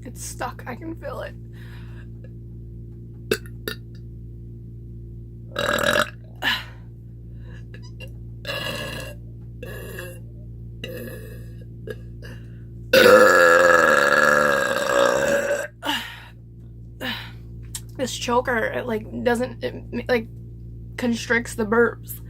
It's stuck. I can feel it. This choker, it like doesn't, it like constricts the burps.